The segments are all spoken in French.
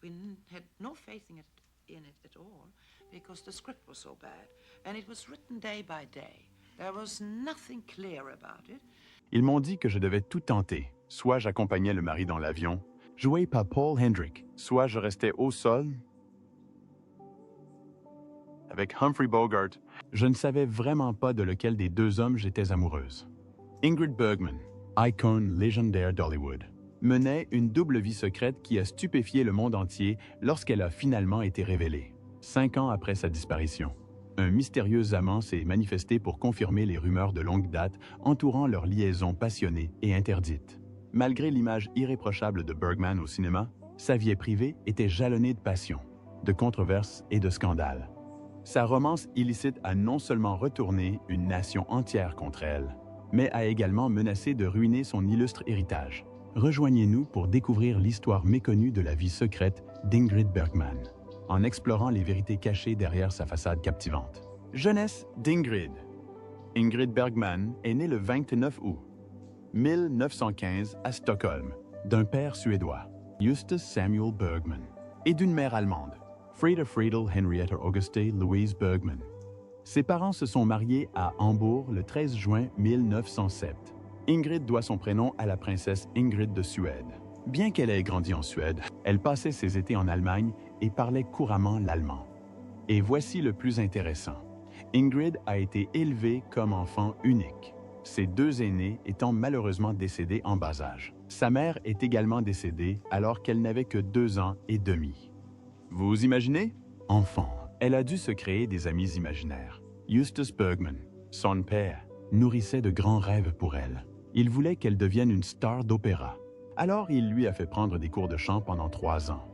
We had no faith in it at all because the script was so bad. And it was written day by day. There was nothing clear about it. Ils m'ont dit que je devais tout tenter. Soit j'accompagnais le mari dans l'avion, joué par Paul Hendrick, soit je restais au sol avec Humphrey Bogart. Je ne savais vraiment pas de lequel des deux hommes j'étais amoureuse. Ingrid Bergman, icône légendaire d'Hollywood, menait une double vie secrète qui a stupéfié le monde entier lorsqu'elle a finalement été révélée, 5 ans après sa disparition. Un mystérieux amant s'est manifesté pour confirmer les rumeurs de longue date entourant leur liaison passionnée et interdite. Malgré l'image irréprochable de Bergman au cinéma, sa vie privée était jalonnée de passion, de controverses et de scandales. Sa romance illicite a non seulement retourné une nation entière contre elle, mais a également menacé de ruiner son illustre héritage. Rejoignez-nous pour découvrir l'histoire méconnue de la vie secrète d'Ingrid Bergman, en explorant les vérités cachées derrière sa façade captivante. Jeunesse d'Ingrid. Ingrid Bergman est née le 29 août 1915 à Stockholm, d'un père suédois, Justus Samuel Bergman, et d'une mère allemande, Frida Friedel Henrietta Auguste Louise Bergman. Ses parents se sont mariés à Hambourg le 13 juin 1907. Ingrid doit son prénom à la princesse Ingrid de Suède. Bien qu'elle ait grandi en Suède, elle passait ses étés en Allemagne et parlait couramment l'allemand. Et voici le plus intéressant. Ingrid a été élevée comme enfant unique, ses 2 aînés étant malheureusement décédés en bas âge. Sa mère est également décédée alors qu'elle n'avait que 2 ans et demi. Vous imaginez? Enfant, elle a dû se créer des amis imaginaires. Justus Bergman, son père, nourrissait de grands rêves pour elle. Il voulait qu'elle devienne une star d'opéra. Alors il lui a fait prendre des cours de chant pendant 3 ans.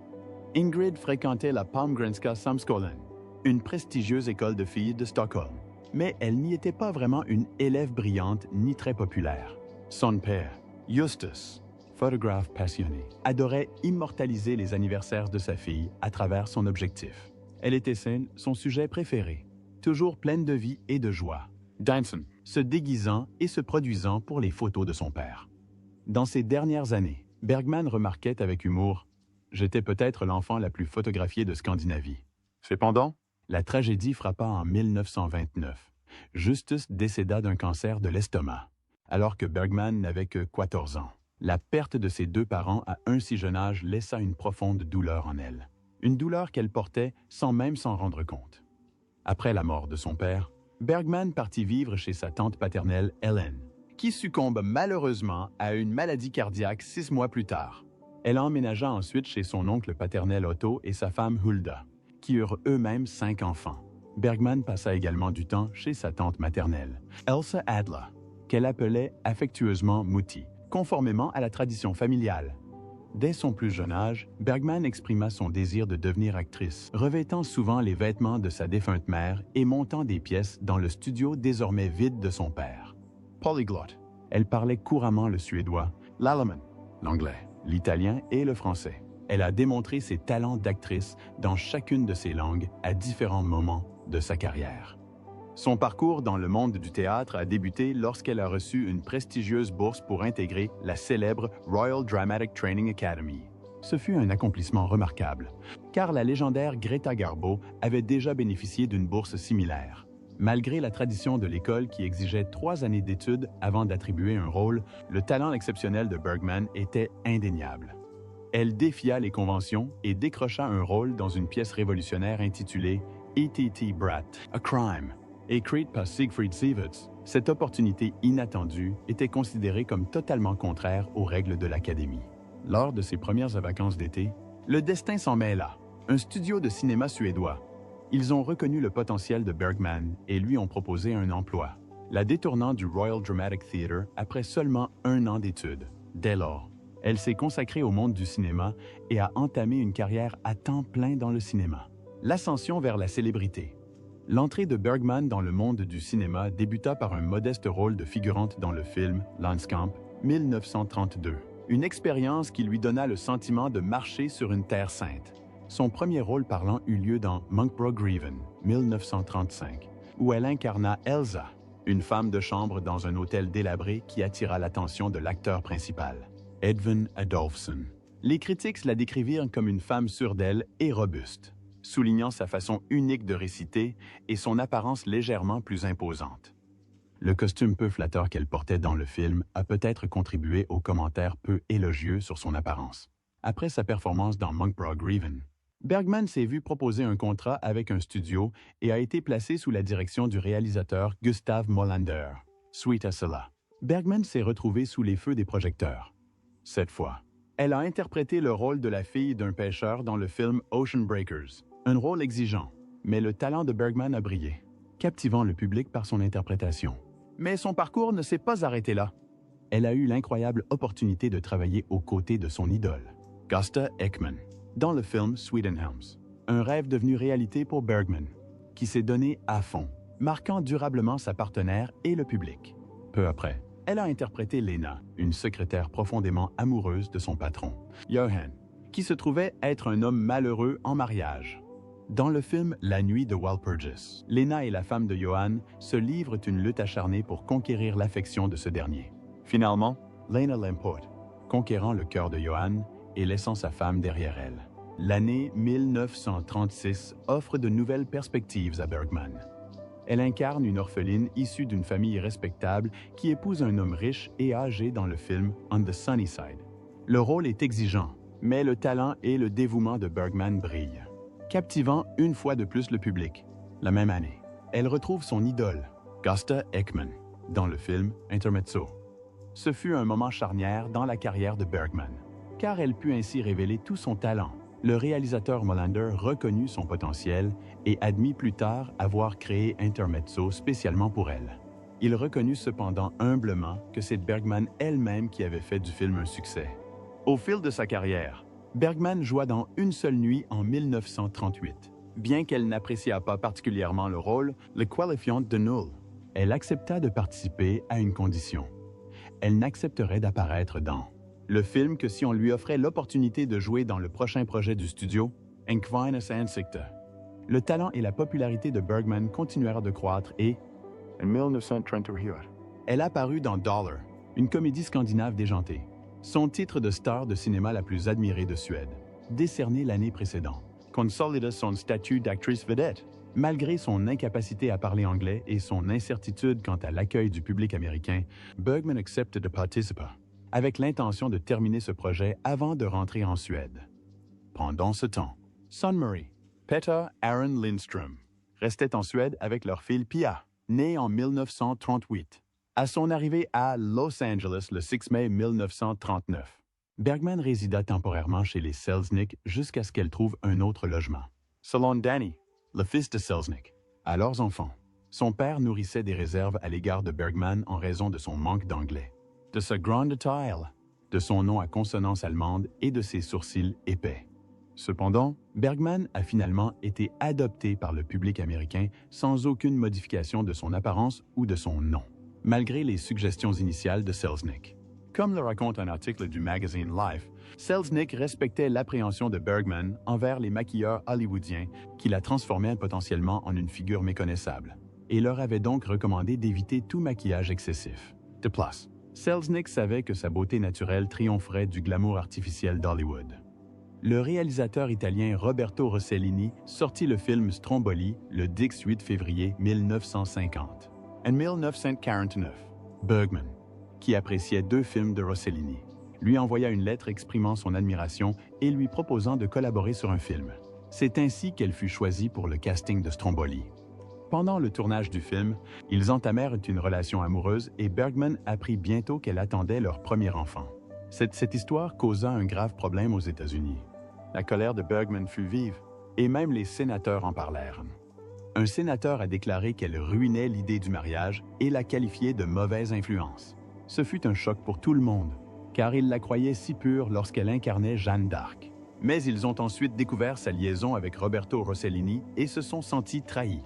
Ingrid fréquentait la Palmgrenska Samskolan, une prestigieuse école de filles de Stockholm. Mais elle n'y était pas vraiment une élève brillante ni très populaire. Son père, Justus, photographe passionné, adorait immortaliser les anniversaires de sa fille à travers son objectif. Elle était son sujet préféré, toujours pleine de vie et de joie. Dancing, se déguisant et se produisant pour les photos de son père. Dans ces dernières années, Bergman remarquait avec humour « J'étais peut-être l'enfant la plus photographiée de Scandinavie. » Cependant, la tragédie frappa en 1929. Justus décéda d'un cancer de l'estomac, alors que Bergman n'avait que 14 ans. La perte de ses 2 parents à un si jeune âge laissa une profonde douleur en elle. Une douleur qu'elle portait sans même s'en rendre compte. Après la mort de son père, Bergman partit vivre chez sa tante paternelle Ellen, qui succombe malheureusement à une maladie cardiaque 6 mois plus tard. Elle emménagea ensuite chez son oncle paternel Otto et sa femme Hulda, qui eurent eux-mêmes 5 enfants. Bergman passa également du temps chez sa tante maternelle, Elsa Adler, qu'elle appelait affectueusement Mutti, conformément à la tradition familiale. Dès son plus jeune âge, Bergman exprima son désir de devenir actrice, revêtant souvent les vêtements de sa défunte mère et montant des pièces dans le studio désormais vide de son père. Polyglotte, elle parlait couramment le suédois, l'allemand, l'anglais, l'italien et le français. Elle a démontré ses talents d'actrice dans chacune de ces langues à différents moments de sa carrière. Son parcours dans le monde du théâtre a débuté lorsqu'elle a reçu une prestigieuse bourse pour intégrer la célèbre Royal Dramatic Training Academy. Ce fut un accomplissement remarquable, car la légendaire Greta Garbo avait déjà bénéficié d'une bourse similaire. Malgré la tradition de l'école qui exigeait 3 années d'études avant d'attribuer un rôle, le talent exceptionnel de Bergman était indéniable. Elle défia les conventions et décrocha un rôle dans une pièce révolutionnaire intitulée E.T.T. Brat, A Crime, écrite par Siegfried Sieverts. Cette opportunité inattendue était considérée comme totalement contraire aux règles de l'Académie. Lors de ses premières vacances d'été, le destin s'en mêla. Un studio de cinéma suédois. Ils ont reconnu le potentiel de Bergman et lui ont proposé un emploi, la détournant du Royal Dramatic Theatre après seulement 1 an d'études. Dès lors, elle s'est consacrée au monde du cinéma et a entamé une carrière à temps plein dans le cinéma. L'ascension vers la célébrité. L'entrée de Bergman dans le monde du cinéma débuta par un modeste rôle de figurante dans le film Landskamp, 1932. Une expérience qui lui donna le sentiment de marcher sur une terre sainte. Son premier rôle parlant eut lieu dans Munkbrogreven, 1935, où elle incarna Elsa, une femme de chambre dans un hôtel délabré qui attira l'attention de l'acteur principal, Edvin Adolphson. Les critiques la décrivirent comme une femme sûre d'elle et robuste, soulignant sa façon unique de réciter et son apparence légèrement plus imposante. Le costume peu flatteur qu'elle portait dans le film a peut-être contribué aux commentaires peu élogieux sur son apparence. Après sa performance dans Monk Brogg Reven, Bergman s'est vu proposer un contrat avec un studio et a été placé sous la direction du réalisateur Gustav Molander. Suite à cela, Bergman s'est retrouvé sous les feux des projecteurs. Cette fois, elle a interprété le rôle de la fille d'un pêcheur dans le film Ocean Breakers. Un rôle exigeant, mais le talent de Bergman a brillé, captivant le public par son interprétation. Mais son parcours ne s'est pas arrêté là. Elle a eu l'incroyable opportunité de travailler aux côtés de son idole, Gösta Ekman, dans le film Swedenhams. Un rêve devenu réalité pour Bergman, qui s'est donné à fond, marquant durablement sa partenaire et le public. Peu après, elle a interprété Lena, une secrétaire profondément amoureuse de son patron, Johan, qui se trouvait être un homme malheureux en mariage. Dans le film La nuit de Walpurgis, Lena et la femme de Johan se livrent une lutte acharnée pour conquérir l'affection de ce dernier. Finalement, Lena l'emporte, conquérant le cœur de Johan et laissant sa femme derrière elle. L'année 1936 offre de nouvelles perspectives à Bergman. Elle incarne une orpheline issue d'une famille respectable qui épouse un homme riche et âgé dans le film On the Sunny Side. Le rôle est exigeant, mais le talent et le dévouement de Bergman brillent, captivant une fois de plus le public. La même année, elle retrouve son idole, Gösta Ekman, dans le film Intermezzo. Ce fut un moment charnière dans la carrière de Bergman, car elle put ainsi révéler tout son talent. Le réalisateur Molander reconnut son potentiel et admit plus tard avoir créé Intermezzo spécialement pour elle. Il reconnut cependant humblement que c'est Bergman elle-même qui avait fait du film un succès. Au fil de sa carrière, Bergman joua dans Une seule nuit en 1938. Bien qu'elle n'appréciât pas particulièrement le rôle, le qualifiant de nul. Elle accepta de participer à une condition. Elle n'accepterait d'apparaître dans le film que si on lui offrait l'opportunité de jouer dans le prochain projet du studio, En Kvinnas Ansikte. Le talent et la popularité de Bergman continuèrent de croître et, en 1938, elle apparut dans Dollar, une comédie scandinave déjantée, son titre de star de cinéma la plus admirée de Suède, décerné l'année précédente, consolida son statut d'actrice vedette. Malgré son incapacité à parler anglais et son incertitude quant à l'accueil du public américain, Bergman accepte de participer, avec l'intention de terminer ce projet avant de rentrer en Suède. Pendant ce temps, Sun-Marie, Peter Aaron Lindström, restait en Suède avec leur fille Pia, née en 1938. À son arrivée à Los Angeles le 6 mai 1939, Bergman résida temporairement chez les Selznick jusqu'à ce qu'elle trouve un autre logement. Selon Danny, le fils de Selznick, à leurs enfants, son père nourrissait des réserves à l'égard de Bergman en raison de son manque d'anglais, de sa grande taille, de son nom à consonance allemande et de ses sourcils épais. Cependant, Bergman a finalement été adopté par le public américain sans aucune modification de son apparence ou de son nom, malgré les suggestions initiales de Selznick. Comme le raconte un article du magazine Life, Selznick respectait l'appréhension de Bergman envers les maquilleurs hollywoodiens qui la transformaient potentiellement en une figure méconnaissable, et leur avait donc recommandé d'éviter tout maquillage excessif. De plus, Selznick savait que sa beauté naturelle triompherait du glamour artificiel d'Hollywood. Le réalisateur italien Roberto Rossellini sortit le film Stromboli le 18 février 1950. En 1949, Bergman, qui appréciait 2 films de Rossellini, lui envoya une lettre exprimant son admiration et lui proposant de collaborer sur un film. C'est ainsi qu'elle fut choisie pour le casting de Stromboli. Pendant le tournage du film, ils entamèrent une relation amoureuse et Bergman apprit bientôt qu'elle attendait leur premier enfant. Cette histoire causa un grave problème aux États-Unis. La colère de Bergman fut vive, et même les sénateurs en parlèrent. Un sénateur a déclaré qu'elle ruinait l'idée du mariage et la qualifiait de mauvaise influence. Ce fut un choc pour tout le monde, car il la croyait si pure lorsqu'elle incarnait Jeanne d'Arc. Mais ils ont ensuite découvert sa liaison avec Roberto Rossellini et se sont sentis trahis.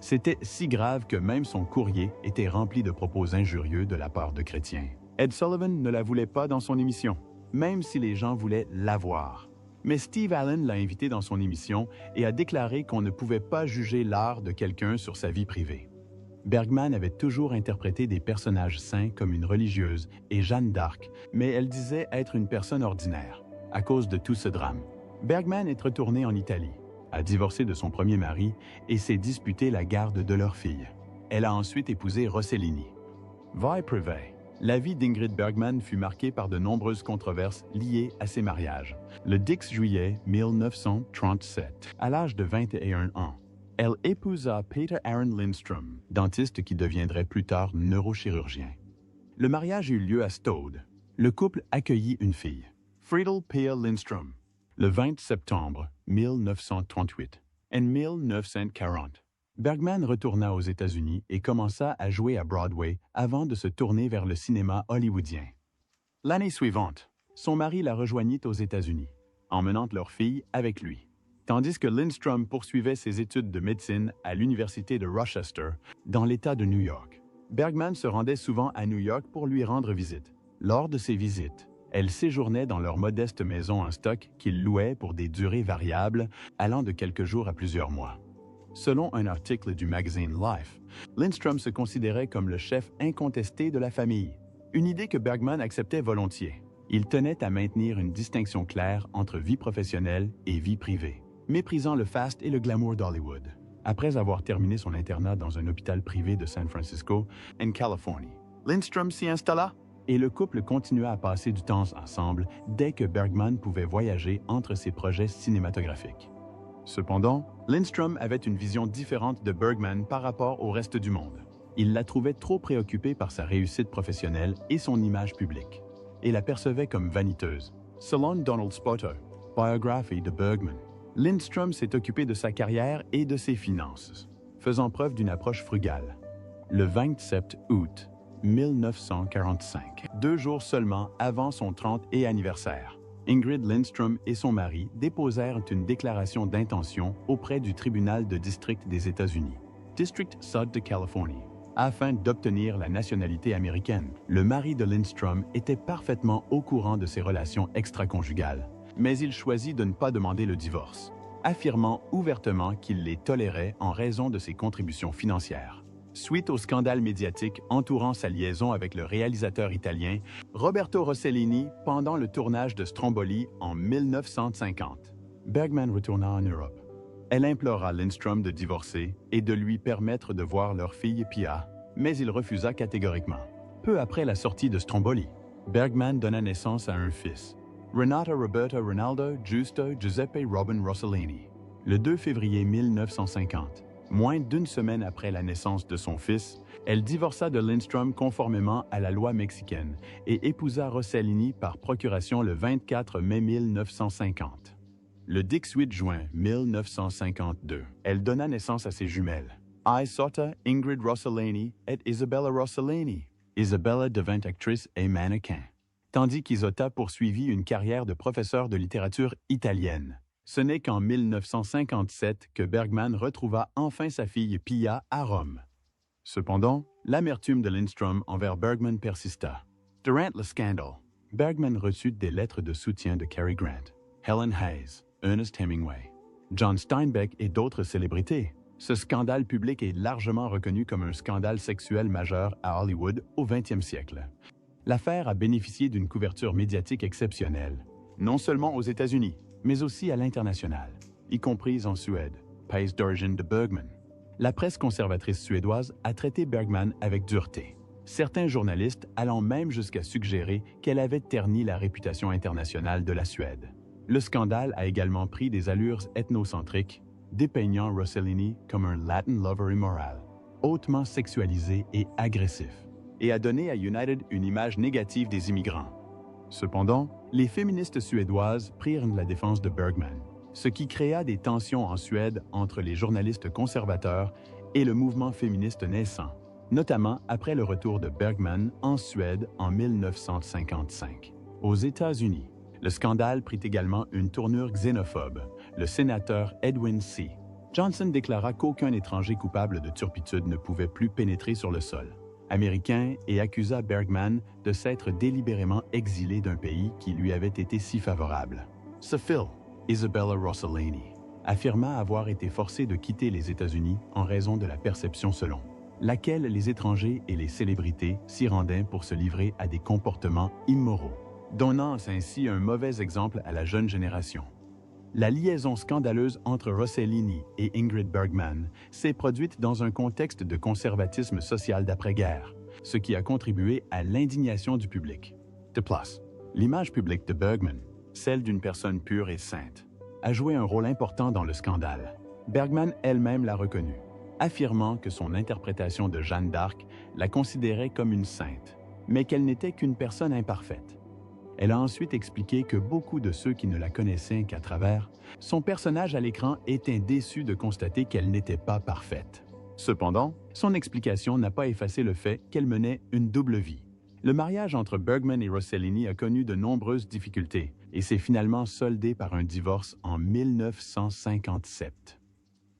C'était si grave que même son courrier était rempli de propos injurieux de la part de chrétiens. Ed Sullivan ne la voulait pas dans son émission, même si les gens voulaient la voir. Mais Steve Allen l'a invité dans son émission et a déclaré qu'on ne pouvait pas juger l'art de quelqu'un sur sa vie privée. Bergman avait toujours interprété des personnages saints comme une religieuse et Jeanne d'Arc, mais elle disait être une personne ordinaire. à cause de tout ce drame. Bergman est retourné en Italie, a divorcé de son premier mari et s'est disputé la garde de leur fille. Elle a ensuite épousé Rossellini. Vie privée. La vie d'Ingrid Bergman fut marquée par de nombreuses controverses liées à ses mariages. Le 10 juillet 1937, à l'âge de 21 ans, elle épousa Peter Aaron Lindstrom, dentiste qui deviendrait plus tard neurochirurgien. Le mariage eut lieu à Stode. Le couple accueillit une fille, Friedel Pia Lindstrom, le 20 septembre 1938. En 1940, Bergman retourna aux États-Unis et commença à jouer à Broadway avant de se tourner vers le cinéma hollywoodien. L'année suivante, son mari la rejoignit aux États-Unis, emmenant leur fille avec lui. Tandis que Lindstrom poursuivait ses études de médecine à l'Université de Rochester, dans l'État de New York. Bergman se rendait souvent à New York pour lui rendre visite. Lors de ces visites, elle séjournait dans leur modeste maison en stock qu'ils louaient pour des durées variables, allant de quelques jours à plusieurs mois. Selon un article du magazine Life, Lindstrom se considérait comme le chef incontesté de la famille, une idée que Bergman acceptait volontiers. Il tenait à maintenir une distinction claire entre vie professionnelle et vie privée, méprisant le faste et le glamour d'Hollywood. Après avoir terminé son internat dans un hôpital privé de San Francisco, en Californie, Lindstrom s'y installa et le couple continua à passer du temps ensemble dès que Bergman pouvait voyager entre ses projets cinématographiques. Cependant, Lindstrom avait une vision différente de Bergman par rapport au reste du monde. Il la trouvait trop préoccupée par sa réussite professionnelle et son image publique, et la percevait comme vaniteuse. Selon Donald Spoto, biographie de Bergman, Lindstrom s'est occupé de sa carrière et de ses finances, faisant preuve d'une approche frugale. Le 27 août 1945, 2 jours seulement avant son 30e anniversaire, Ingrid Lindstrom et son mari déposèrent une déclaration d'intention auprès du tribunal de district des États-Unis, District Sud de Californie, afin d'obtenir la nationalité américaine. Le mari de Lindstrom était parfaitement au courant de ses relations extra-conjugales, mais il choisit de ne pas demander le divorce, affirmant ouvertement qu'il les tolérait en raison de ses contributions financières. Suite au scandale médiatique entourant sa liaison avec le réalisateur italien Roberto Rossellini pendant le tournage de Stromboli en 1950, Bergman retourna en Europe. Elle implora Lindstrom de divorcer et de lui permettre de voir leur fille Pia, mais il refusa catégoriquement. Peu après la sortie de Stromboli, Bergman donna naissance à un fils, Renata Roberta Rinaldo Giusto Giuseppe Robin Rossellini, le 2 février 1950. Moins d'une semaine après la naissance de son fils, elle divorça de Lindstrom conformément à la loi mexicaine et épousa Rossellini par procuration le 24 mai 1950. Le 18 juin 1952, elle donna naissance à ses jumelles, Isotta Ingrid Rossellini et Isabella Rossellini. Isabella devint actrice et mannequin, tandis qu'Isotta poursuivit une carrière de professeur de littérature italienne. Ce n'est qu'en 1957 que Bergman retrouva enfin sa fille Pia à Rome. Cependant, l'amertume de Lindstrom envers Bergman persista. Durant le scandale, Bergman reçut des lettres de soutien de Cary Grant, Helen Hayes, Ernest Hemingway, John Steinbeck et d'autres célébrités. Ce scandale public est largement reconnu comme un scandale sexuel majeur à Hollywood au 20e siècle. L'affaire a bénéficié d'une couverture médiatique exceptionnelle, non seulement aux États-Unis, mais aussi à l'international, y compris en Suède, pays d'origine de Bergman. La presse conservatrice suédoise a traité Bergman avec dureté, certains journalistes allant même jusqu'à suggérer qu'elle avait terni la réputation internationale de la Suède. Le scandale a également pris des allures ethnocentriques, dépeignant Rossellini comme un Latin lover immoral, hautement sexualisé et agressif, et a donné à United une image négative des immigrants. Cependant, les féministes suédoises prirent la défense de Bergman, ce qui créa des tensions en Suède entre les journalistes conservateurs et le mouvement féministe naissant, notamment après le retour de Bergman en Suède en 1955. Aux États-Unis, le scandale prit également une tournure xénophobe. Le sénateur Edwin C. Johnson déclara qu'aucun étranger coupable de turpitude ne pouvait plus pénétrer sur le sol américain et accusa Bergman de s'être délibérément exilé d'un pays qui lui avait été si favorable. Ce Phil, Isabella Rossellini, affirma avoir été forcée de quitter les États-Unis en raison de la perception selon laquelle les étrangers et les célébrités s'y rendaient pour se livrer à des comportements immoraux. donnant ainsi un mauvais exemple à la jeune génération. La liaison scandaleuse entre Rossellini et Ingrid Bergman s'est produite dans un contexte de conservatisme social d'après-guerre, ce qui a contribué à l'indignation du public. De plus, l'image publique de Bergman, celle d'une personne pure et sainte, a joué un rôle important dans le scandale. Bergman elle-même l'a reconnu, affirmant que son interprétation de Jeanne d'Arc la considérait comme une sainte, mais qu'elle n'était qu'une personne imparfaite. Elle a ensuite expliqué que beaucoup de ceux qui ne la connaissaient qu'à travers, son personnage à l'écran étaient déçus de constater qu'elle n'était pas parfaite. Cependant, son explication n'a pas effacé le fait qu'elle menait une double vie. Le mariage entre Bergman et Rossellini a connu de nombreuses difficultés et s'est finalement soldé par un divorce en 1957.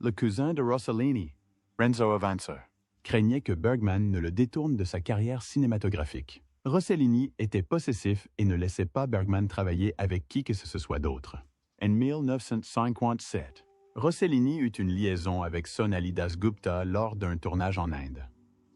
Le cousin de Rossellini, Renzo Avanza, craignait que Bergman ne le détourne de sa carrière cinématographique. Rossellini était possessif et ne laissait pas Bergman travailler avec qui que ce soit d'autre. En 1957, Rossellini eut une liaison avec Sonali Dasgupta lors d'un tournage en Inde.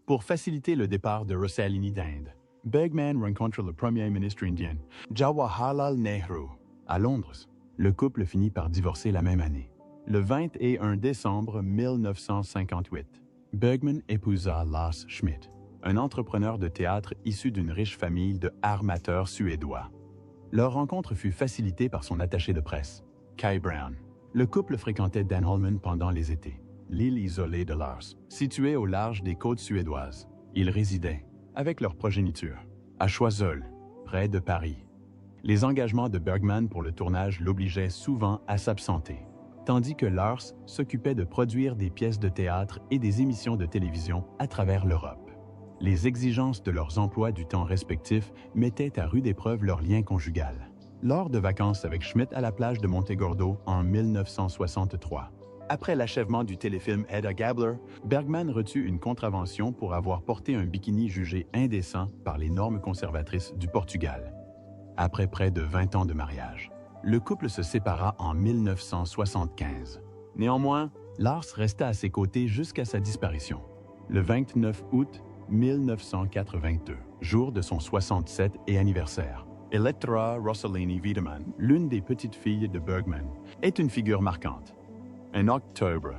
Pour faciliter le départ de Rossellini d'Inde, Bergman rencontre le premier ministre indien, Jawaharlal Nehru, à Londres. Le couple finit par divorcer la même année. Le 21 décembre 1958, Bergman épousa Lars Schmidt, un entrepreneur de théâtre issu d'une riche famille de armateurs suédois. Leur rencontre fut facilitée par son attaché de presse, Kai Brown. Le couple fréquentait Danholmen pendant les étés, l'île isolée de Lars, située au large des côtes suédoises. Ils résidaient, avec leur progéniture, à Choiseul, près de Paris. Les engagements de Bergman pour le tournage l'obligeaient souvent à s'absenter, tandis que Lars s'occupait de produire des pièces de théâtre et des émissions de télévision à travers l'Europe. Les exigences de leurs emplois du temps respectifs mettaient à rude épreuve leur lien conjugal. Lors de vacances avec Schmidt à la plage de Montegordo en 1963, après l'achèvement du téléfilm Hedda Gabler, Bergman reçut une contravention pour avoir porté un bikini jugé indécent par les normes conservatrices du Portugal. Après près de 20 ans de mariage, le couple se sépara en 1975. Néanmoins, Lars resta à ses côtés jusqu'à sa disparition. Le 29 août 1982, jour de son 67 et anniversaire, Electra Rossellini Wiedemann, l'une des petites filles de Bergman, est une figure marquante. En octobre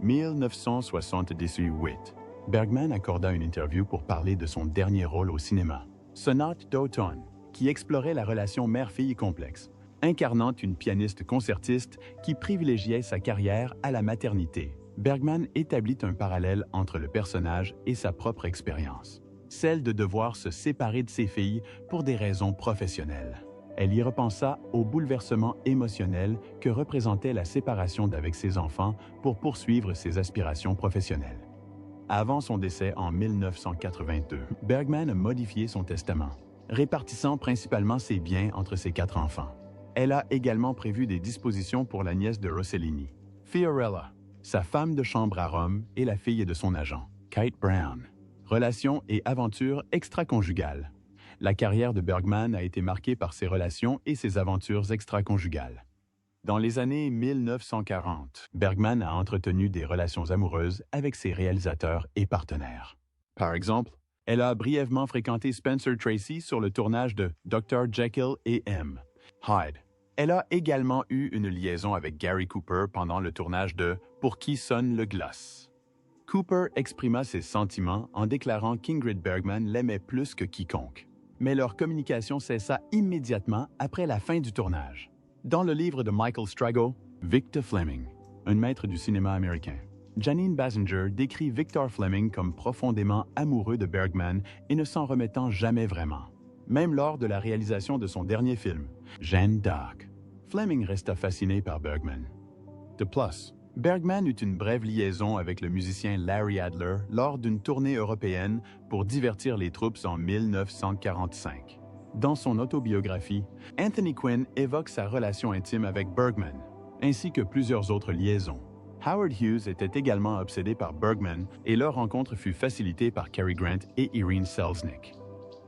1978, Bergman accorda une interview pour parler de son dernier rôle au cinéma, Sonate d'automne, qui explorait la relation mère-fille complexe, incarnant une pianiste concertiste qui privilégiait sa carrière à la maternité. Bergman établit un parallèle entre le personnage et sa propre expérience, celle de devoir se séparer de ses filles pour des raisons professionnelles. Elle y repensa au bouleversement émotionnel que représentait la séparation d'avec ses enfants pour poursuivre ses aspirations professionnelles. Avant son décès en 1982, Bergman a modifié son testament, répartissant principalement ses biens entre ses 4 enfants. Elle a également prévu des dispositions pour la nièce de Rossellini, Fiorella, sa femme de chambre à Rome et la fille de son agent, Kate Brown. Relations et aventures extra-conjugales. La carrière de Bergman a été marquée par ses relations et ses aventures extra-conjugales. Dans les années 1940, Bergman a entretenu des relations amoureuses avec ses réalisateurs et partenaires. Par exemple, elle a brièvement fréquenté Spencer Tracy sur le tournage de Dr. Jekyll et Hyde. Elle a également eu une liaison avec Gary Cooper pendant le tournage de Pour qui sonne le glas. Cooper exprima ses sentiments en déclarant qu'Ingrid Bergman l'aimait plus que quiconque. Mais leur communication cessa immédiatement après la fin du tournage. Dans le livre de Michael Strago, Victor Fleming, un maître du cinéma américain, Janine Basinger décrit Victor Fleming comme profondément amoureux de Bergman et ne s'en remettant jamais vraiment. Même lors de la réalisation de son dernier film, Jeanne d'Arc, Fleming resta fasciné par Bergman. De plus, Bergman eut une brève liaison avec le musicien Larry Adler lors d'une tournée européenne pour divertir les troupes en 1945. Dans son autobiographie, Anthony Quinn évoque sa relation intime avec Bergman, ainsi que plusieurs autres liaisons. Howard Hughes était également obsédé par Bergman et leur rencontre fut facilitée par Cary Grant et Irene Selznick.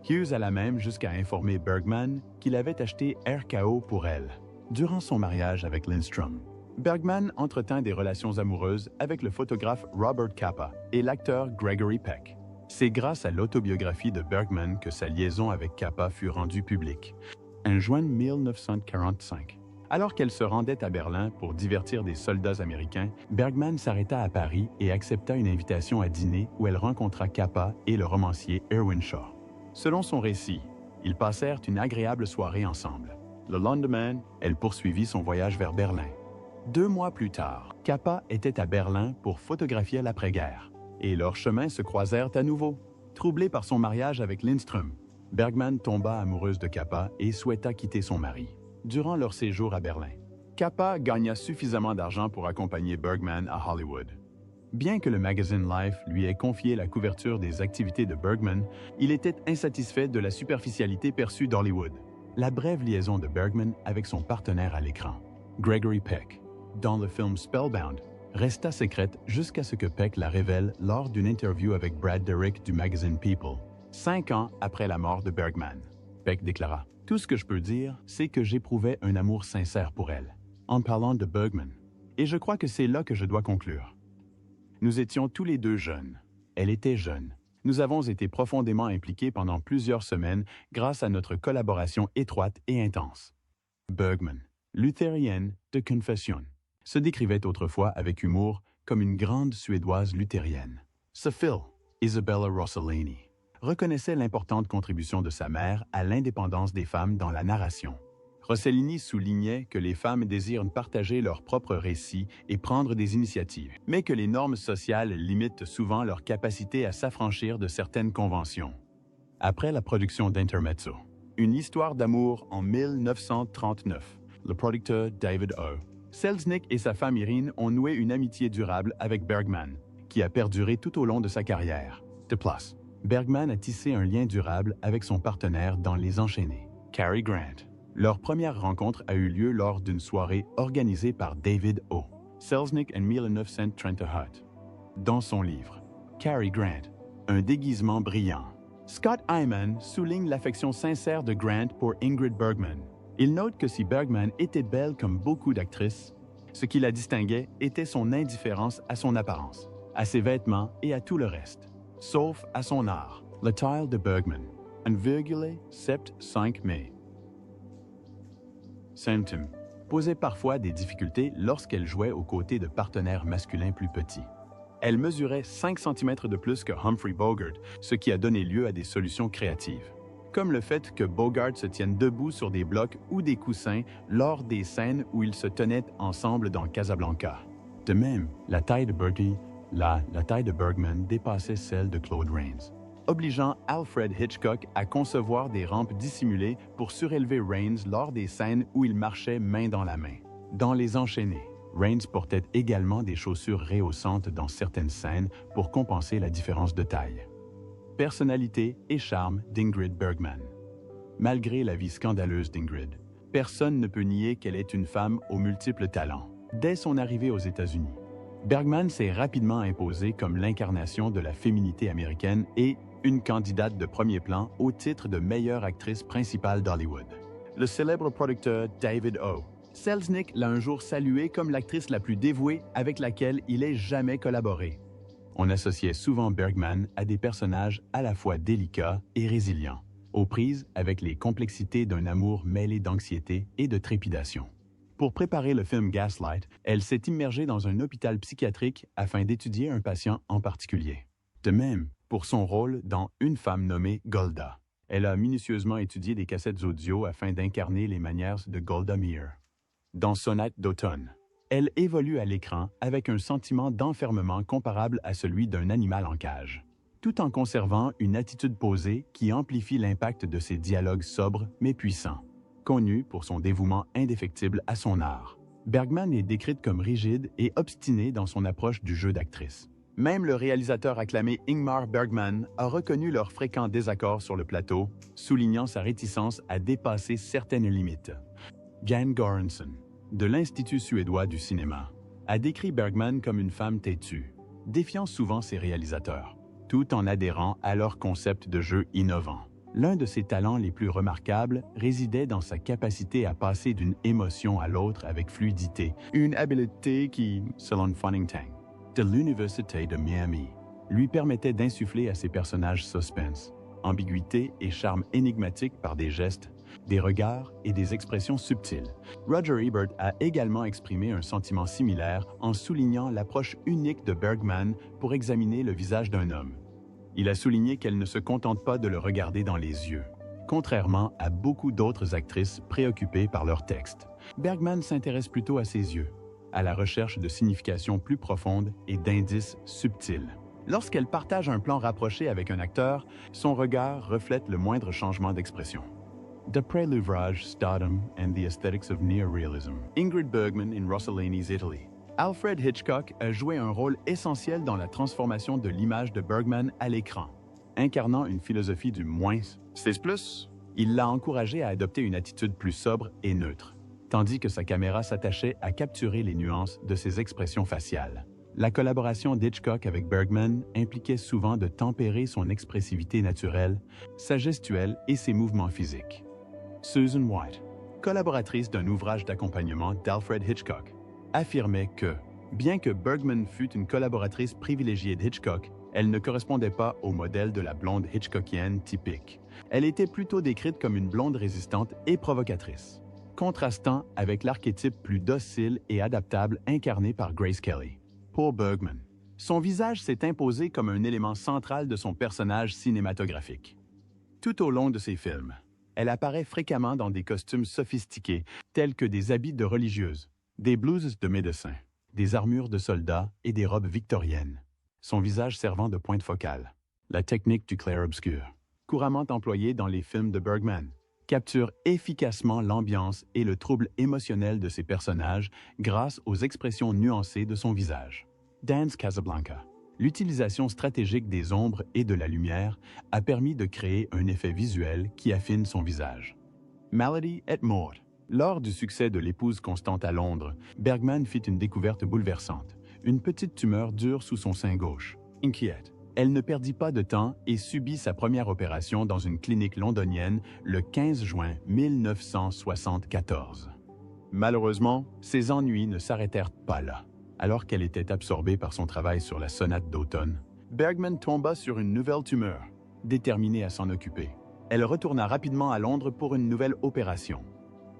Hughes alla même jusqu'à informer Bergman qu'il avait acheté RKO pour elle, durant son mariage avec Lindstrom. Bergman entretint des relations amoureuses avec le photographe Robert Capa et l'acteur Gregory Peck. C'est grâce à l'autobiographie de Bergman que sa liaison avec Capa fut rendue publique, en juin 1945. Alors qu'elle se rendait à Berlin pour divertir des soldats américains, Bergman s'arrêta à Paris et accepta une invitation à dîner où elle rencontra Capa et le romancier Irwin Shaw. Selon son récit, ils passèrent une agréable soirée ensemble. Le lendemain, elle poursuivit son voyage vers Berlin. 2 mois plus tard, Capa était à Berlin pour photographier l'après-guerre, et leurs chemins se croisèrent à nouveau. Troublée par son mariage avec Lindström, Bergman tomba amoureuse de Capa et souhaita quitter son mari. Durant leur séjour à Berlin, Capa gagna suffisamment d'argent pour accompagner Bergman à Hollywood. Bien que le magazine Life lui ait confié la couverture des activités de Bergman, il était insatisfait de la superficialité perçue d'Hollywood. La brève liaison de Bergman avec son partenaire à l'écran, Gregory Peck, dans le film Spellbound, resta secrète jusqu'à ce que Peck la révèle lors d'une interview avec Brad Derrick du magazine People, 5 ans après la mort de Bergman. Peck déclara « Tout ce que je peux dire, c'est que j'éprouvais un amour sincère pour elle, en parlant de Bergman. Et je crois que c'est là que je dois conclure. Nous étions tous les deux jeunes. Elle était jeune. Nous avons été profondément impliqués pendant plusieurs semaines grâce à notre collaboration étroite et intense. » Bergman, luthérienne de confession, se décrivait autrefois avec humour comme une grande Suédoise luthérienne. Sa fille, Isabella Rossellini, reconnaissait l'importante contribution de sa mère à l'indépendance des femmes dans la narration. Rossellini soulignait que les femmes désirent partager leurs propres récits et prendre des initiatives, mais que les normes sociales limitent souvent leur capacité à s'affranchir de certaines conventions. Après la production d'Intermezzo, une histoire d'amour en 1939, le producteur David O. Selznick et sa femme Irene ont noué une amitié durable avec Bergman, qui a perduré tout au long de sa carrière. De plus, Bergman a tissé un lien durable avec son partenaire dans Les Enchaînés, Cary Grant. Leur première rencontre a eu lieu lors d'une soirée organisée par David O. Selznick en 1938. Dans son livre, Cary Grant, un déguisement brillant, Scott Eyman souligne l'affection sincère de Grant pour Ingrid Bergman. Il note que si Bergman était belle comme beaucoup d'actrices, ce qui la distinguait était son indifférence à son apparence, à ses vêtements et à tout le reste, sauf à son art. Le Tile de Bergman, 1,75 mai. Symptôme posait parfois des difficultés lorsqu'elle jouait aux côtés de partenaires masculins plus petits. Elle mesurait 5 cm de plus que Humphrey Bogart, ce qui a donné lieu à des solutions créatives, comme le fait que Bogart se tienne debout sur des blocs ou des coussins lors des scènes où ils se tenaient ensemble dans Casablanca. De même, la taille de Bertie, la taille de Bergman dépassait celle de Claude Rains, obligeant Alfred Hitchcock à concevoir des rampes dissimulées pour surélever Rains lors des scènes où il marchait main dans la main. Dans Les Enchaînés, Rains portait également des chaussures rehaussantes dans certaines scènes pour compenser la différence de taille. Personnalité et charme d'Ingrid Bergman. Malgré la vie scandaleuse d'Ingrid, personne ne peut nier qu'elle est une femme aux multiples talents. Dès son arrivée aux États-Unis, Bergman s'est rapidement imposée comme l'incarnation de la féminité américaine et une candidate de premier plan au titre de meilleure actrice principale d'Hollywood. Le célèbre producteur David O. Selznick l'a un jour saluée comme l'actrice la plus dévouée avec laquelle il ait jamais collaboré. On associait souvent Bergman à des personnages à la fois délicats et résilients, aux prises avec les complexités d'un amour mêlé d'anxiété et de trépidation. Pour préparer le film Gaslight, elle s'est immergée dans un hôpital psychiatrique afin d'étudier un patient en particulier. De même, pour son rôle dans Une femme nommée Golda, elle a minutieusement étudié des cassettes audio afin d'incarner les manières de Golda Meir. Dans Sonate d'automne, elle évolue à l'écran avec un sentiment d'enfermement comparable à celui d'un animal en cage, tout en conservant une attitude posée qui amplifie l'impact de ses dialogues sobres mais puissants. Connue pour son dévouement indéfectible à son art, Bergman est décrite comme rigide et obstinée dans son approche du jeu d'actrice. Même le réalisateur acclamé Ingmar Bergman a reconnu leurs fréquents désaccords sur le plateau, soulignant sa réticence à dépasser certaines limites. Jan Göransson, de l'Institut suédois du cinéma, a décrit Bergman comme une femme têtue, défiant souvent ses réalisateurs, tout en adhérant à leur concept de jeu innovant. L'un de ses talents les plus remarquables résidait dans sa capacité à passer d'une émotion à l'autre avec fluidité, une habileté qui, selon Funington, de l'Université de Miami, lui permettait d'insuffler à ses personnages suspense, ambiguïté et charme énigmatique par des gestes, des regards et des expressions subtiles. Roger Ebert a également exprimé un sentiment similaire en soulignant l'approche unique de Bergman pour examiner le visage d'un homme. Il a souligné qu'elle ne se contente pas de le regarder dans les yeux. Contrairement à beaucoup d'autres actrices préoccupées par leur texte, Bergman s'intéresse plutôt à ses yeux, à la recherche de significations plus profondes et d'indices subtils. Lorsqu'elle partage un plan rapproché avec un acteur, son regard reflète le moindre changement d'expression. D'après l'ouvrage Stardom and the Aesthetics of Neorealism, Ingrid Bergman in Rossellini's Italy, Alfred Hitchcock a joué un rôle essentiel dans la transformation de l'image de Bergman à l'écran. Incarnant une philosophie du moins, c'est plus, il l'a encouragé à adopter une attitude plus sobre et neutre, tandis que sa caméra s'attachait à capturer les nuances de ses expressions faciales. La collaboration d'Hitchcock avec Bergman impliquait souvent de tempérer son expressivité naturelle, sa gestuelle et ses mouvements physiques. Susan White, collaboratrice d'un ouvrage d'accompagnement d'Alfred Hitchcock, affirmait que, bien que Bergman fût une collaboratrice privilégiée d'Hitchcock, elle ne correspondait pas au modèle de la blonde hitchcockienne typique. Elle était plutôt décrite comme une blonde résistante et provocatrice, contrastant avec l'archétype plus docile et adaptable incarné par Grace Kelly. Pour Bergman, son visage s'est imposé comme un élément central de son personnage cinématographique. Tout au long de ses films, elle apparaît fréquemment dans des costumes sophistiqués, tels que des habits de religieuse, des blouses de médecins, des armures de soldats et des robes victoriennes, son visage servant de point focal. La technique du clair-obscur, couramment employée dans les films de Bergman, capture efficacement l'ambiance et le trouble émotionnel de ses personnages grâce aux expressions nuancées de son visage. Dan's Casablanca. L'utilisation stratégique des ombres et de la lumière a permis de créer un effet visuel qui affine son visage. Malady et Maud. Lors du succès de L'épouse constante à Londres, Bergman fit une découverte bouleversante. Une petite tumeur dure sous son sein gauche. Inquiète, elle ne perdit pas de temps et subit sa première opération dans une clinique londonienne le 15 juin 1974. Malheureusement, ses ennuis ne s'arrêtèrent pas là. Alors qu'elle était absorbée par son travail sur la sonate d'automne, Bergman tomba sur une nouvelle tumeur, déterminée à s'en occuper. Elle retourna rapidement à Londres pour une nouvelle opération.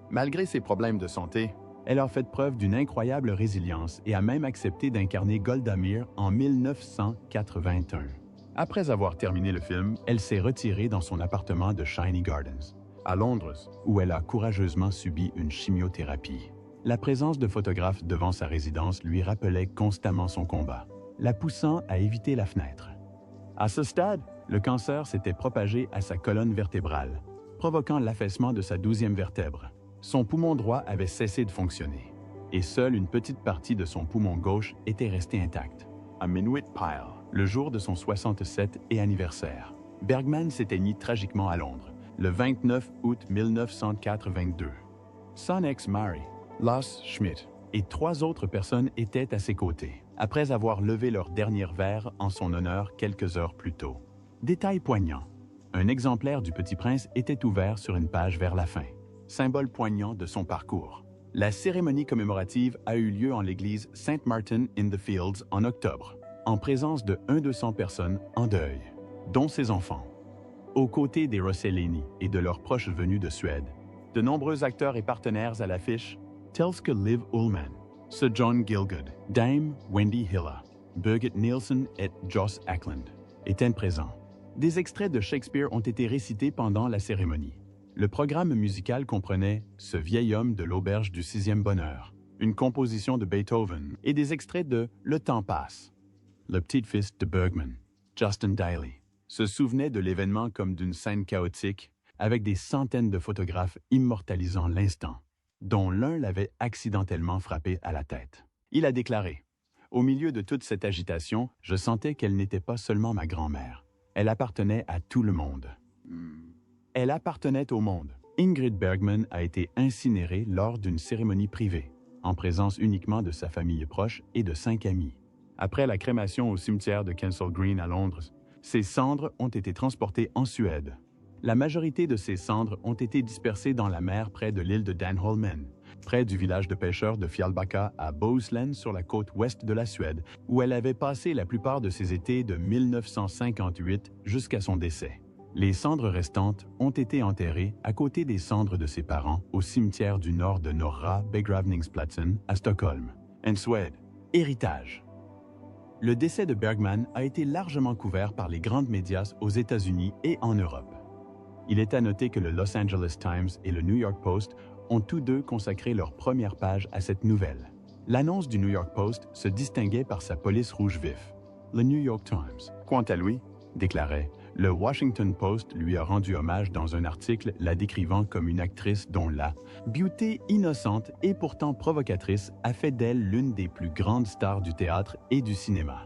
Malgré ses problèmes de santé, elle a fait preuve d'une incroyable résilience et a même accepté d'incarner Golda Meir en 1981. Après avoir terminé le film, elle s'est retirée dans son appartement de Shiny Gardens, à Londres, où elle a courageusement subi une chimiothérapie. La présence de photographes devant sa résidence lui rappelait constamment son combat, la poussant à éviter la fenêtre. À ce stade, le cancer s'était propagé à sa colonne vertébrale, provoquant l'affaissement de sa 12e vertèbre. Son poumon droit avait cessé de fonctionner, et seule une petite partie de son poumon gauche était restée intacte. À Minuit Pile, le jour de son 67e anniversaire, Bergman s'éteignit tragiquement à Londres, le 29 août 1982. Son ex-mari, Lars Schmidt, et 3 autres personnes étaient à ses côtés, après avoir levé leur dernier verre en son honneur quelques heures plus tôt. Détail poignant, un exemplaire du Petit Prince était ouvert sur une page vers la fin, symbole poignant de son parcours. La cérémonie commémorative a eu lieu en l'église St. Martin in the Fields en octobre, en présence de 200 personnes en deuil, dont ses enfants. Aux côtés des Rossellini et de leurs proches venus de Suède, de nombreux acteurs et partenaires à l'affiche, tels que Liv Ullmann, Sir John Gielgud, Dame Wendy Hilla, Birgit Nielsen et Joss Ackland, étaient présents. Des extraits de Shakespeare ont été récités pendant la cérémonie. Le programme musical comprenait « Ce vieil homme de l'auberge du 6e bonheur », une composition de Beethoven et des extraits de « Le temps passe ». Le petit-fils de Bergman, Justin Daly, se souvenait de l'événement comme d'une scène chaotique avec des centaines de photographes immortalisant l'instant, dont l'un l'avait accidentellement frappé à la tête. Il a déclaré « Au milieu de toute cette agitation, je sentais qu'elle n'était pas seulement ma grand-mère. Elle appartenait à tout le monde. » Elle appartenait au monde. Ingrid Bergman a été incinérée lors d'une cérémonie privée, en présence uniquement de sa famille proche et de 5 amis. Après la crémation au cimetière de Kensal Green à Londres, ses cendres ont été transportées en Suède. La majorité de ces cendres ont été dispersées dans la mer près de l'île de Danholmen, près du village de pêcheurs de Fjällbacka à Bohuslän sur la côte ouest de la Suède, où elle avait passé la plupart de ses étés de 1958 jusqu'à son décès. Les cendres restantes ont été enterrées à côté des cendres de ses parents au cimetière du nord de Norra Begravningsplatsen à Stockholm, en Suède. Héritage. Le décès de Bergman a été largement couvert par les grands médias aux États-Unis et en Europe. Il est à noter que le Los Angeles Times et le New York Post ont tous deux consacré leur première page à cette nouvelle. L'annonce du New York Post se distinguait par sa police rouge vif. Le New York Times, quant à lui, déclarait « Le Washington Post lui a rendu hommage dans un article la décrivant comme une actrice dont la beauté innocente et pourtant provocatrice a fait d'elle l'une des plus grandes stars du théâtre et du cinéma. »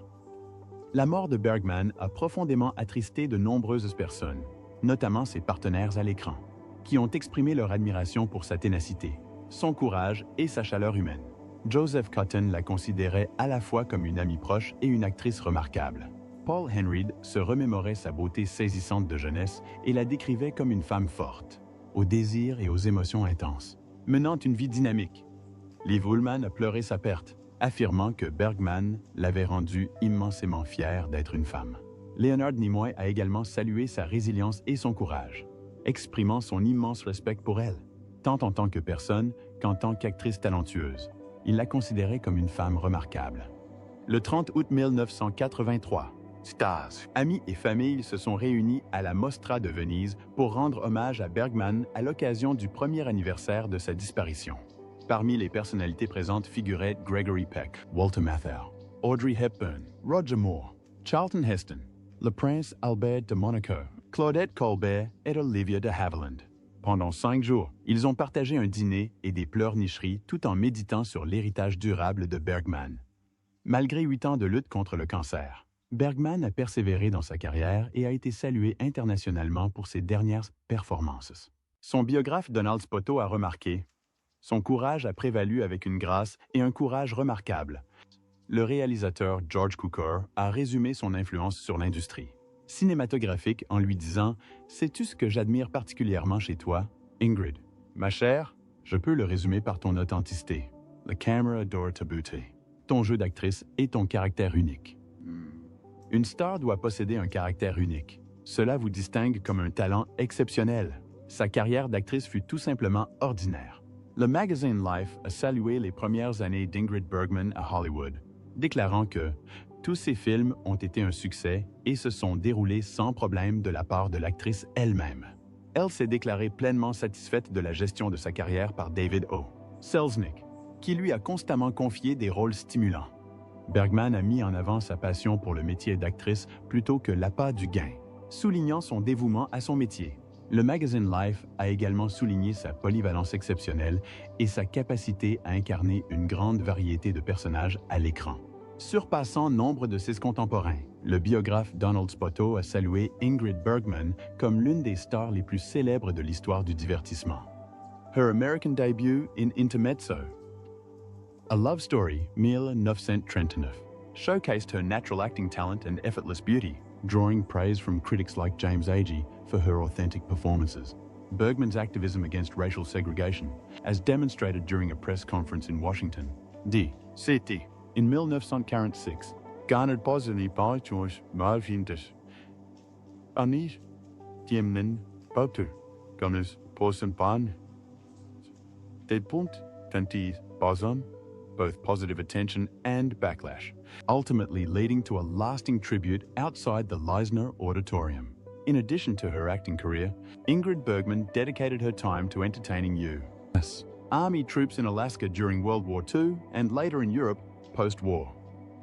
La mort de Bergman a profondément attristé de nombreuses personnes, notamment ses partenaires à l'écran, qui ont exprimé leur admiration pour sa ténacité, son courage et sa chaleur humaine. Joseph Cotten la considérait à la fois comme une amie proche et une actrice remarquable. Paul Henreid se remémorait sa beauté saisissante de jeunesse et la décrivait comme une femme forte, aux désirs et aux émotions intenses, menant une vie dynamique. Liv Ullmann a pleuré sa perte, affirmant que Bergman l'avait rendue immensément fière d'être une femme. Leonard Nimoy a également salué sa résilience et son courage, exprimant son immense respect pour elle, tant en tant que personne qu'en tant qu'actrice talentueuse. Il la considérait comme une femme remarquable. Le 30 août 1983, stars, amis et famille se sont réunis à la Mostra de Venise pour rendre hommage à Bergman à l'occasion du premier anniversaire de sa disparition. Parmi les personnalités présentes figuraient Gregory Peck, Walter Matthau, Audrey Hepburn, Roger Moore, Charlton Heston, le prince Albert de Monaco, Claudette Colbert et Olivia de Havilland. Pendant 5 jours, ils ont partagé un dîner et des pleurnicheries tout en méditant sur l'héritage durable de Bergman. Malgré 8 ans de lutte contre le cancer, Bergman a persévéré dans sa carrière et a été salué internationalement pour ses dernières performances. Son biographe Donald Spoto a remarqué « Son courage a prévalu avec une grâce et un courage remarquables. » Le réalisateur George Cukor a résumé son influence sur l'industrie cinématographique en lui disant « Sais-tu ce que j'admire particulièrement chez toi, Ingrid? Ma chère, je peux le résumer par ton authenticité. The camera adore ta beauty. Ton jeu d'actrice et ton caractère unique. » Une star doit posséder un caractère unique. Cela vous distingue comme un talent exceptionnel. Sa carrière d'actrice fut tout simplement ordinaire. Le magazine Life a salué les premières années d'Ingrid Bergman à Hollywood, déclarant que tous ses films ont été un succès et se sont déroulés sans problème de la part de l'actrice elle-même. Elle s'est déclarée pleinement satisfaite de la gestion de sa carrière par David O. Selznick, qui lui a constamment confié des rôles stimulants. Bergman a mis en avant sa passion pour le métier d'actrice plutôt que l'appât du gain, soulignant son dévouement à son métier. Le magazine Life a également souligné sa polyvalence exceptionnelle et sa capacité à incarner une grande variété de personnages à l'écran. Surpassant nombre de ses contemporains, le biographe Donald Spoto a salué Ingrid Bergman comme l'une des stars les plus célèbres de l'histoire du divertissement. Her American debut in Intermezzo, A Love Story, 1939, showcased her natural acting talent and effortless beauty, drawing praise from critics like James Agee for her authentic performances. Bergman's activism against racial segregation, as demonstrated during a press conference in Washington, D.C. in 1946, garnered positive reactions malvindes. Annie Diemnen Bauter, Gomez Posen Ban, Dead Punt, Tanti Bosom, both positive attention and backlash, ultimately leading to a lasting tribute outside the Leisner Auditorium. In addition to her acting career, Ingrid Bergman dedicated her time to entertaining U.S. Army troops in Alaska during World War II and later in Europe post-war.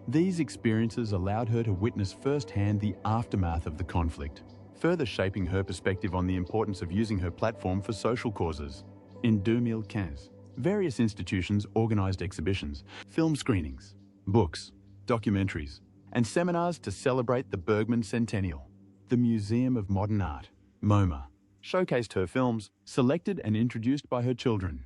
These experiences allowed her to witness firsthand the aftermath of the conflict, further shaping her perspective on the importance of using her platform for social causes. In 2015, various institutions organized exhibitions, film screenings, books, documentaries, and seminars to celebrate the Bergman Centennial. The Museum of Modern Art, MoMA, showcased her films, selected and introduced by her children.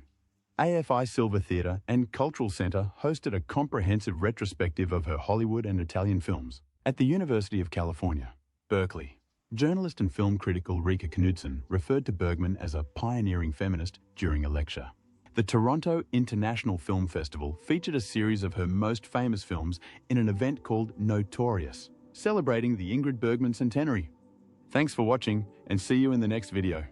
AFI Silver Theatre and Cultural Centre hosted a comprehensive retrospective of her Hollywood and Italian films. At the University of California, Berkeley, journalist and film critic Ulrika Knudsen referred to Bergman as a pioneering feminist during a lecture. The Toronto International Film Festival featured a series of her most famous films in an event called Notorious, celebrating the Ingrid Bergman centenary. Thanks for watching, and see you in the next video.